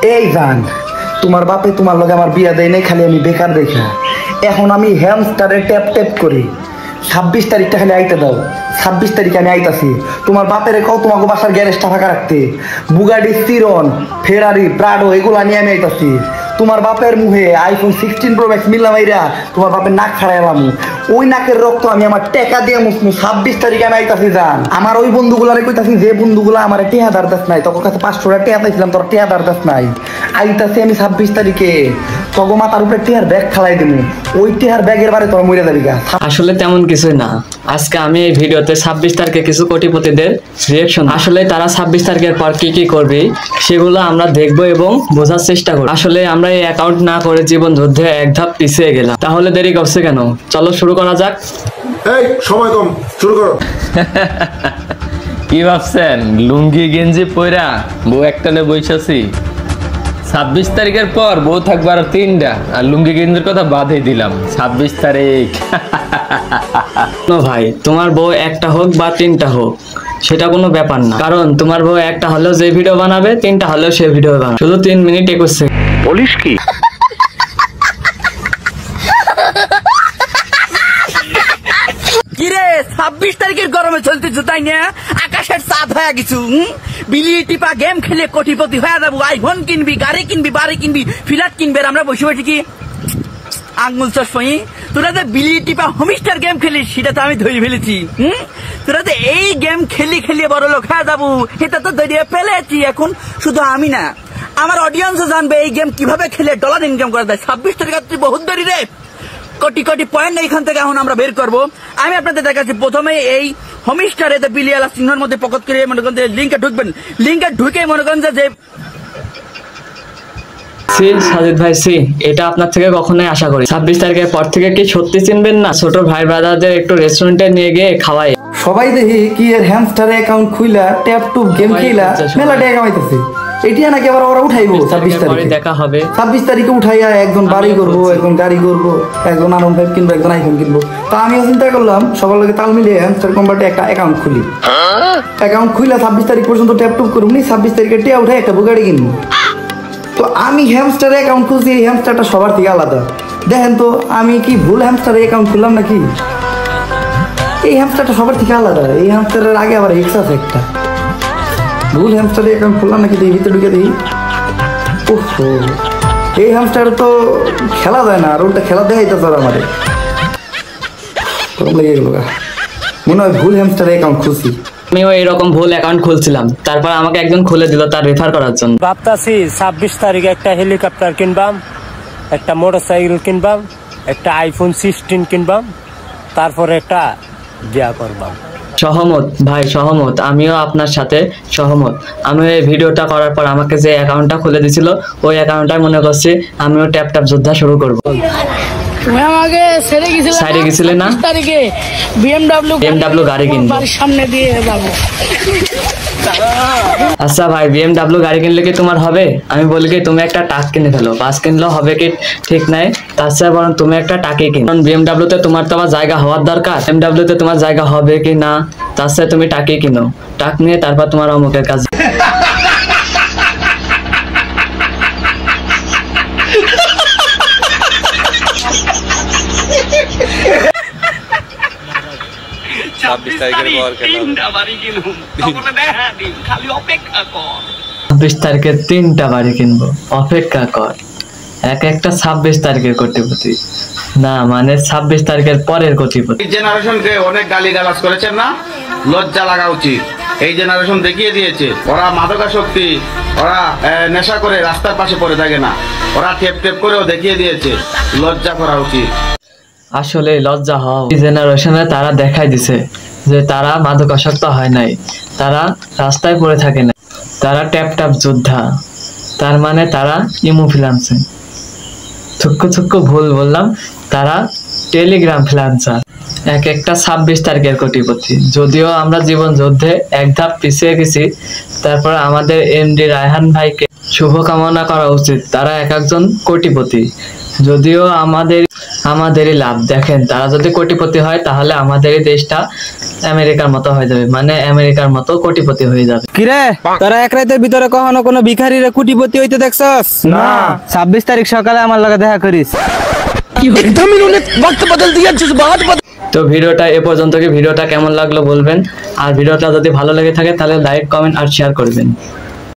এই জান তোমার বাপে তোমার লগে আমার বিয়া দেয় নাই, খালি আমি বেকার দেখা। এখন আমি হ্যামস্টারে ট্যাপ ট্যাপ করি। 26 তারিখটা খালি আইতে দাও, 26 তারিখে আমি আইতাছি। তোমার বাপের কও তোমাকে বাসার গ্যারেজটা ফাঁকা রাখতে। বুগাডি, চিরন, ফেরারি, প্রাডো এগুলা নিয়ে আমি আইতাছি। তোমার বাপের মুখে আইফোন 16 প্রো ম্যাক্স মিললাম আইরা তোমার বাপের নাক খাড়াইলাম। ওই নাকের রক্ত আমি আমার টেকা দিয়ে মুসমু। 26 তারিখে আমি আইতাছি জান। আমার ওই বন্ধুগুলারে কইতাছি যে বন্ধুগুলা আমার টেহা দারদাস নাই, তোর কাছে 500 টাকা টেহা পাইছিলাম, তোর টেহা দারদাস নাই। আইতাছি আমি 26 তারিখে, তগো মাথার উপরে টেহার ব্যাগ খালাই দিমু। ওই টেহার ব্যাগের বারে তোর মরে যাবি গা। আসলে তেমন কিছুই না। আজকে আমি এই ভিডিওতে 26 তারিখে কিছু কোটিপতিদের রিঅ্যাকশন, আসলে তারা 26 তারিখের পর কি কি করবে সেগুলো আমরা দেখবো এবং বোঝার চেষ্টা করব। আসলে আমরা এই অ্যাকাউন্ট না করে জীবন যুদ্ধে এক ধাপ পিছিয়ে গেলাম। তাহলে দেরি করছে কেন, চলো শুরু করা যাক। এই সময় কম, শুরু করো। কি ভাবছেন লুঙ্গি গেঞ্জি পয়রা বউ একটানে বইসাছি? 26 তারিখের পর বউ থাকবে আর 3টা, আর লুঙ্গি গেঞ্জির কথা বাদই দিলাম। 26 তারিখ ভাই তোমার বউ একটা হোক বা 3টা হোক সেটা কোনো ব্যাপার না, কারণ তোমার বউ একটা হলেও যে ভিডিও বানাবে, 3টা হলেও সে ভিডিও বানাবে। শুধু 3 মিনিট 21 সেকেন্ড। বলিস কি? কিরে 26 তারিখের গরমে চলতে জুতাই না, আকাশের চাঁদ হয়ে গেছু। বিলি টিপা গেম খেলে কোটিপতি হয়ে যাবো। আইফোন কিনবি, গাড়ি কিনবি, বাড়ি কিনবি, ফ্ল্যাট কিনবি। আমরা বসে বসে কি আঙ্গুল চশমাই? তোরা যে বিলি টিপা হোমিস্টার গেম খেলিস সেটা তো আমি ধরে ফেলেছি। তোরা যে এই গেম খেলিয়ে বড় লোক হয়ে যাবো এটা তো ধরিয়ে ফেলেছি। এখন শুধু আমি না, আমার অডিয়েন্সও জানবে এই গেম কিভাবে খেলে ডলার ইনকাম করা যায়। 26 তারিখ বহুত দেরি রে, কোটি কোটি পয়েন্ট এইখান থেকে এখন আমরা বের করবো। আমি আপনাদের দেখাচ্ছি। প্রথমে এই হোমিস্টারে বিলিয়ালা সিংহের মধ্যে পকেট করে মনে করেন লিঙ্কে ঢুকবেন। লিঙ্কে ঢুকে মনে করেন যে সাজিদ ভাই এটা আপনার থেকে কখনোই আশা করি। 26 তারিখের পর থেকে কি সত্যি চিনবেন না? ছোট ভাই ব্রাদারদের একটু রেস্টুরেন্টে নিয়ে গিয়ে খাওয়াই। সবাই দেখি কি এর হ্যামস্টারে অ্যাকাউন্ট খুইলা ট্যাপ টুপ গেম খেলা মেলা টাকা কামাইতেছে। এটা নাকি আবার ওরা উঠাইবো 26 তারিখে। দেখা হবে 26 তারিখে উঠাইয়া একজন বাড়ি করবো, একজন গাড়ি করবো, একজন আরন 5 কিনবো, একজন আইফোন কিনবো। তা আমিও চিন্তা করলাম সবার লগে তাল মিলিয়ে হ্যামস্টার কোম্পানিতে একটা অ্যাকাউন্ট খুলি। অ্যাকাউন্ট খুইলা 26 তারিখ পর্যন্ত ট্যাপ টুপ করবো, 26 তারিখে টিয়া উঠাই একটা বুগাড়ি কিনবো। তো আমি হ্যামস্টারে অ্যাকাউন্ট খুলছি, এই হ্যামস্টারটা সবার থেকে আলাদা। দেখেন তো আমি কি ভুল হ্যামস্টারে অ্যাকাউন্ট খুললাম নাকি? এই হ্যামস্টারটা সবার থেকে আলাদা। এই হ্যামস্টারের আগে আবার এক্স আছে একটা। ভুল হ্যামস্টারে অ্যাকাউন্ট খুললাম নাকি? দেখি ভিতরে ঢুকে দেখি। ওহো, এই হ্যামস্টারে তো খেলা যায় না, আর ওটা খেলা দেখাইতেছে আমাদের। লেগে গেল, মনে হয় ভুল হ্যামস্টারে অ্যাকাউন্ট খুলছি। আমিও এরকম ভুল অ্যাকাউন্ট খুলছিলাম, তারপর আমাকে একজন খুলে দিল তার রেফার করার জন্য। ভাবতাছি 26 তারিখে একটা হেলিকপ্টার কিনবাম, একটা মোটরসাইকেল কিনবাম, একটা আইফোন 16 কিনবাম, তারপরে একটা বিয়া করবাম। সহমত ভাই, সহমত। আমিও আপনার সাথে সহমত। আমি এই ভিডিওটা করার পর আমাকে যে অ্যাকাউন্টটা খুলে দিছিল ওই অ্যাকাউন্টটাই মনে করছি আমিও ট্যাপ ট্যাপ যোদ্ধা শুরু করবো। তুমি আমাকে সাইডে গেছিলে না? তারিখে বিএমডব্লিউ গাড়ি কিনবো, সামনে দিয়ে যাবো। আচ্ছা ভাই, বিএমডব্লিউ গাড়ি কিনলে কি তোমার হবে? আমি বলি কি তুমি একটা টাক কিনে ফেলো। বাস কিনলেও হবে কি ঠিক নাই, তার চেয়ে বরং তুমি একটা টাকে কিনো। কারণ বিএমডব্লিউতে তোমার তো আমার জায়গা হওয়ার দরকার। বিএমডব্লিউতে তোমার জায়গা হবে কি না, তার চেয়ে তুমি টাকে কিনো। টাক নিয়ে তারপর তোমার অমুকের কাজ। ছাব্বিশ তারিখের পর 3টা বাড়ি কিনবো, অপেক্ষা কর। এক একটা 26 তারিখের কোটিপতি না, মানে 26 তারিখের পরের কোটিপতি। জেনারেশনকে অনেক গালিগালাজ করেছেন না, লজ্জা লাগা উচিত। এই জেনারেশন দেখিয়ে দিয়েছে ওরা মাদকাসক্তি, ওরা নেশা করে রাস্তার পাশে পড়ে থাকে না, ওরা টেপ টেপ করেও দেখিয়ে দিয়েছে। লজ্জা করা উচিত। আসলে লজ্জা হওয়া। এই জেনারেশনে তারা দেখাই দিছে যে তারা মাদকাসক্ত হয় নাই, তারা রাস্তায় পড়ে থাকে না, তারা ট্যাপ ট্যাপ যোদ্ধা। তার মানে তারা ইমো ফ্রিল্যান্সিং। থুক্কু ভুল বললাম, তারা টেলিগ্রাম ফ্রিল্যান্সার। এক একটা 26 তারিখের কোটিপতি। যদিও আমরা জীবন যুদ্ধে এক ধাপ পিছিয়ে গেছি, তারপর আমাদের এমডি রায়হান ভাইকে শুভকামনা করা উচিত। তারা এক একজন কোটিপতি। যদিও আমাদেরই লাভ। দেখেন তারা যদি কোটিপতি হয় তাহলে আমাদের এই দেশটা আমেরিকার মতো হয়ে যাবে, মানে আমেরিকার মতো কোটিপতি হয়ে যাবে। কিরে তোরা এক রাতের ভিতরে কখনো কোনো ভিখারিরে কোটিপতি হইতে দেখছস? না। 26 তারিখ সকালে আমার লগে দেখা করিস। তো ভিডিওটা এ পর্যন্ত। ভিডিওটা কেমন লাগলো বলবেন, আর ভিডিওটা যদি ভালো লেগে থাকে তাহলে লাইক, কমেন্ট আর শেয়ার করবেন।